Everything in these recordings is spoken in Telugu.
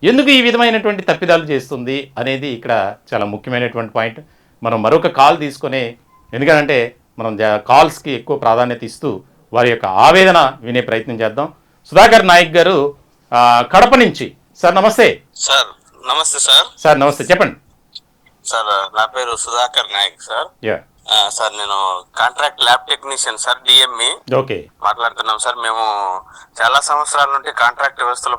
ఎందుకు ఈ విధమైనటువంటి తప్పిదాలు చేస్తుంది అనేది ఇక్కడ చాలా ముఖ్యమైనటువంటి పాయింట్. మనం మరొక కాల్ తీసుకొని, ఎందుకంటే మనం కాల్స్కి ఎక్కువ ప్రాధాన్యత ఇస్తూ వారి యొక్క ఆవేదన వినే ప్రయత్నం చేద్దాం. సుధాకర్ నాయక్ గారు కడప నుంచి. సార్ నమస్తే. సార్ నమస్తే. సార్ నమస్తే, చెప్పండి సార్. నా పేరు సుధాకర్ నాయక్ సార్. సార్ నేను contract lab technician sir, DME మాట్లాడుతున్నాం సార్. మేము చాలా సంవత్సరాల నుండి కాంట్రాక్ట్ వ్యవస్థలో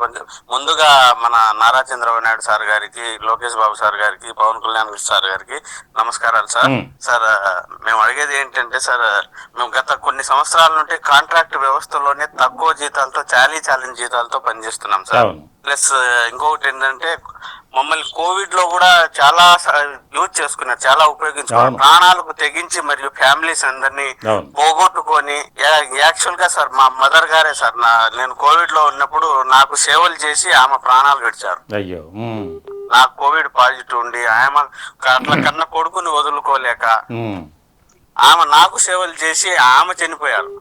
ముందుగా మన నారా చంద్రబాబు నాయుడు సార్ గారికి, లోకేష్ బాబు సార్ గారికి, పవన్ కళ్యాణ్ సార్ గారికి నమస్కారాలు సార్. సార్ మేము అడిగేది ఏంటంటే సార్, మేము గత కొన్ని సంవత్సరాల నుండి కాంట్రాక్ట్ వ్యవస్థలోనే తక్కువ జీతాలతో, ఛాలెంజ్ జీతాలతో పనిచేస్తున్నాం సార్. ప్లస్ ఇంకొకటి ఏంటంటే మమ్మల్ని కోవిడ్ లో కూడా చాలా యూజ్ చేసుకున్నారు, చాలా ఉపయోగించుకున్నారు. ప్రాణాలకు తెగించి మరియు ఫ్యామిలీస్ అందరినీ పోగొట్టుకొని, యాక్చువల్ గా సార్ మా మదర్ గారే సార్, నేను కోవిడ్ లో ఉన్నప్పుడు నాకు సేవలు చేసి ఆమె ప్రాణాలు విడిచారు. నాకు కోవిడ్ పాజిటివ్ ఉండి ఆమె అట్లా కన్న కొడుకుని వదులుకోలేక ఆమె నాకు సేవలు చేసి ఆమె చనిపోయారు.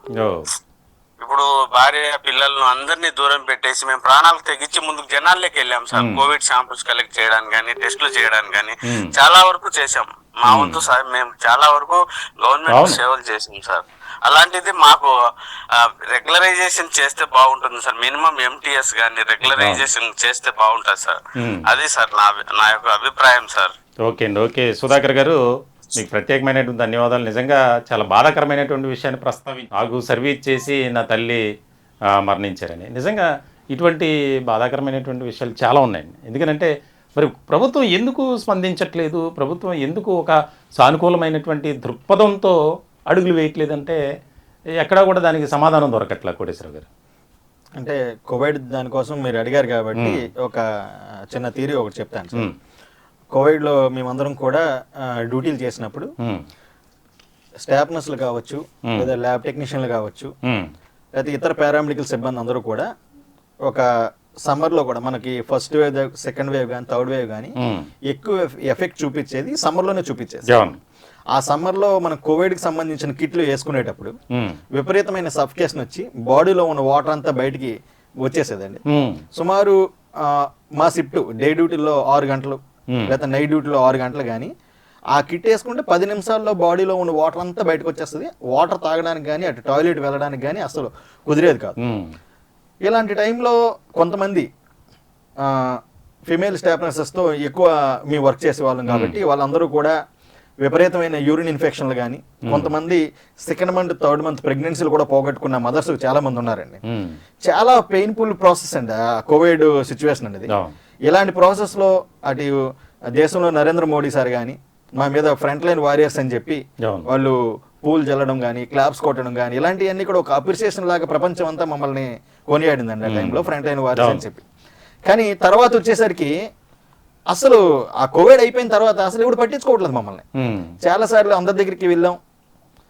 ఇప్పుడు భార్య పిల్లలను అందరినీ దూరం పెట్టేసి మేము ప్రాణాలకు తెగించి ముందుకు జనాల్లోకి వెళ్ళాం సార్. కోవిడ్ శాంపుల్స్ కలెక్ట్ చేయడానికి కానీ, టెస్టులు చేయడానికి కానీ చాలా వరకు చేసాం. మా వంతు సార్ మేము చాలా వరకు గవర్నమెంట్ సేవలు చేసాం సార్. అలాంటిది మాకు రెగ్యులరైజేషన్ చేస్తే బాగుంటుంది సార్. మినిమం ఎంటీఎస్ కానీ రెగ్యులరైజేషన్ చేస్తే బాగుంటుంది సార్. అది సార్ నా యొక్క అభిప్రాయం సార్. ఓకే అండి, ఓకే సుధాకర్ గారు, మీకు ప్రత్యేకమైనటువంటి ధన్యవాదాలు. నిజంగా చాలా బాధాకరమైనటువంటి విషయాన్ని నాకు సర్వీస్ చేసి నా తల్లి మరణించారని. నిజంగా ఇటువంటి బాధాకరమైనటువంటి విషయాలు చాలా ఉన్నాయండి. ఎందుకంటే మరి ప్రభుత్వం ఎందుకు స్పందించట్లేదు, ప్రభుత్వం ఎందుకు ఒక సానుకూలమైనటువంటి దృక్పథంతో అడుగులు వేయట్లేదంటే ఎక్కడా కూడా దానికి సమాధానం దొరకట్లే. కోటేశ్వరరావు గారు, అంటే కోవిడ్ దానికోసం మీరు అడిగారు కాబట్టి ఒక చిన్న థియరీ ఒకటి చెప్తాను సార్. కోవిడ్లో మేమందరం కూడా డ్యూటీలు చేసినప్పుడు స్టాఫ్ నర్సులు కావచ్చు, లేదా ల్యాబ్ టెక్నీషియన్లు కావచ్చు, లేదా ఇతర పారామెడికల్ సిబ్బంది అందరూ కూడా ఒక సమ్మర్లో కూడా మనకి ఫస్ట్ వేవ్, సెకండ్ వేవ్ కానీ, థర్డ్ వేవ్ కానీ ఎక్కువ ఎఫెక్ట్ చూపించేది సమ్మర్లోనే చూపించేది. ఆ సమ్మర్లో మనం కోవిడ్కి సంబంధించిన కిట్లు వేసుకునేటప్పుడు విపరీతమైన సఫికేషన్ వచ్చి బాడీలో ఉన్న వాటర్ అంతా బయటికి వచ్చేసేదండి. సుమారు మా షిఫ్ట్ డే డ్యూటీలో 6 గంటలు లేదా నైట్ డ్యూటీలో 6 గంటలు కానీ ఆ కిట్ వేసుకుంటే 10 నిమిషాల్లో బాడీలో ఉన్న వాటర్ అంతా బయటకు వచ్చేస్తుంది. వాటర్ తాగడానికి కానీ, అటు టాయిలెట్ వెళ్ళడానికి కానీ అసలు కుదిరేది కాదు. ఇలాంటి టైంలో కొంతమంది ఫిమేల్ స్టాఫ్ నర్సెస్తో ఎక్కువ మేము వర్క్ చేసేవాళ్ళం కాబట్టి వాళ్ళందరూ కూడా విపరీతమైన యూరిన్ ఇన్ఫెక్షన్లు కానీ, కొంతమంది సెకండ్ మంత్, థర్డ్ మంత్ ప్రెగ్నెన్సీలు కూడా పోగొట్టుకున్న మదర్స్ చాలా మంది ఉన్నారండి. చాలా పెయిన్ఫుల్ ప్రాసెస్ అండి ఆ కోవిడ్ సిచ్యువేషన్ అనేది. ఇలాంటి ప్రాసెస్లో అటు దేశంలో నరేంద్ర మోడీ సార్ కానీ మా మీద ఫ్రంట్ లైన్ వారియర్స్ అని చెప్పి వాళ్ళు పూలు జల్లడం కానీ, క్లాప్స్ కొట్టడం కానీ, ఇలాంటివన్నీ కూడా ఒక అప్రిసియేషన్ లాగా ప్రపంచం అంతా మమ్మల్ని కొనియాడిందండి ఆ టైంలో, ఫ్రంట్ లైన్ వారియర్స్ అని చెప్పి. కానీ తర్వాత వచ్చేసరికి అసలు ఆ కోవిడ్ అయిపోయిన తర్వాత అసలు ఇప్పుడు పట్టించుకోవట్లేదు మమ్మల్ని. చాలా సార్లు అందరి దగ్గరికి వెళ్ళాం,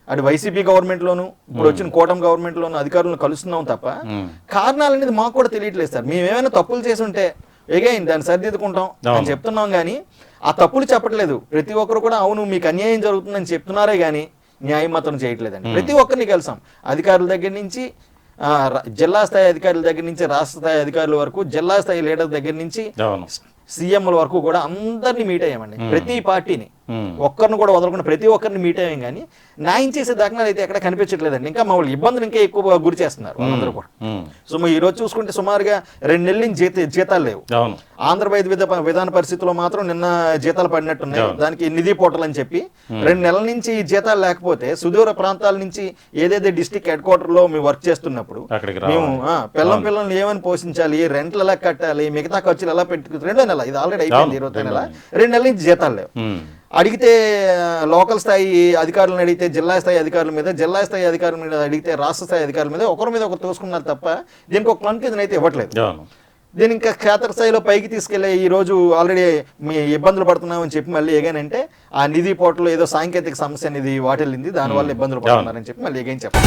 అటు వైసీపీ గవర్నమెంట్లోను, ఇప్పుడు వచ్చిన కూటమి గవర్నమెంట్లోను అధికారులను కలుస్తున్నాం తప్ప కారణాలు అనేది మాకు కూడా తెలియట్లేదు సార్. మేము ఏమైనా తప్పులు చేసి ఉంటే ఎగైన్ దాన్ని సరిదిద్దుకుంటాం అని చెప్తున్నాం కానీ ఆ తప్పులు చెప్పట్లేదు. ప్రతి ఒక్కరు కూడా అవును మీకు అన్యాయం జరుగుతుందని చెప్తున్నారే కానీ న్యాయం మాత్రం చేయట్లేదండి. ప్రతి ఒక్కరిని కలిసాం, అధికారుల దగ్గర నుంచి, జిల్లా స్థాయి అధికారుల దగ్గర నుంచి రాష్ట్ర స్థాయి అధికారుల వరకు, జిల్లా స్థాయి లీడర్ దగ్గర నుంచి సీఎంల వరకు కూడా అందరినీ మీట్ అయ్యామండి. ప్రతి పార్టీని ఒక్కరిని కూడా వదలకుండా ప్రతి ఒక్కరిని మీట్ అయ్యాం కానీ న్యాయం చేసే దాఖలాలు అయితే ఎక్కడ కనిపించట్లేదండి. ఇంకా మమ్మల్ని ఇబ్బందులు ఇంకా ఎక్కువ గురి చేస్తున్నారు వాళ్ళందరూ కూడా. సో ఈ రోజు చూసుకుంటే సుమారుగా 2 నెలల నుంచి జీతాలు లేవు. ఆంధ్రప్రదేశ్ విధాన పరిస్థితిలో మాత్రం నిన్న జీతాలు పడినట్టున్నాయి. దానికి నిధి పోర్టల్ అని చెప్పి 2 నెలల నుంచి జీతాలు లేకపోతే సుదూర ప్రాంతాల నుంచి ఏదైతే డిస్ట్రిక్ట్ హెడ్ క్వార్టర్ లో మేము వర్క్ చేస్తున్నప్పుడు మేము పిల్లల్ని ఏమని పోషించాలి, రెంట్లు ఎలా కట్టాలి, మిగతా ఖర్చులు ఎలా పెట్టుకుంటారు. 2వ నెల ఇది ఆల్రెడీ అయిపోయింది, 20వ నెల. 2 నెలల నుంచి జీతాలు లేవు. అడిగితే లోకల్ స్థాయి అధికారులను అడిగితే జిల్లా స్థాయి అధికారుల మీద, జిల్లా స్థాయి అధికారుల మీద అడిగితే రాష్ట్ర స్థాయి అధికారుల మీద, ఒకరి మీద ఒకరు తోసుకున్నారు తప్ప దీనికి ఒక కన్క్లూజన్ అయితే ఇవ్వట్లేదు. దీని ఇంకా క్షేత్రస్థాయిలో పైకి తీసుకెళ్లే ఈ రోజు ఆల్రెడీ మీ ఇబ్బందులు పడుతున్నామని చెప్పి మళ్ళీ ఏగానంటే ఆ నిధి పోర్టల్ ఏదో సాంకేతిక సమస్య అనేది వాటిల్లింది, దానివల్ల ఇబ్బందులు పడుతున్నారని చెప్పి మళ్ళీ ఏగైనా చెప్పాలి.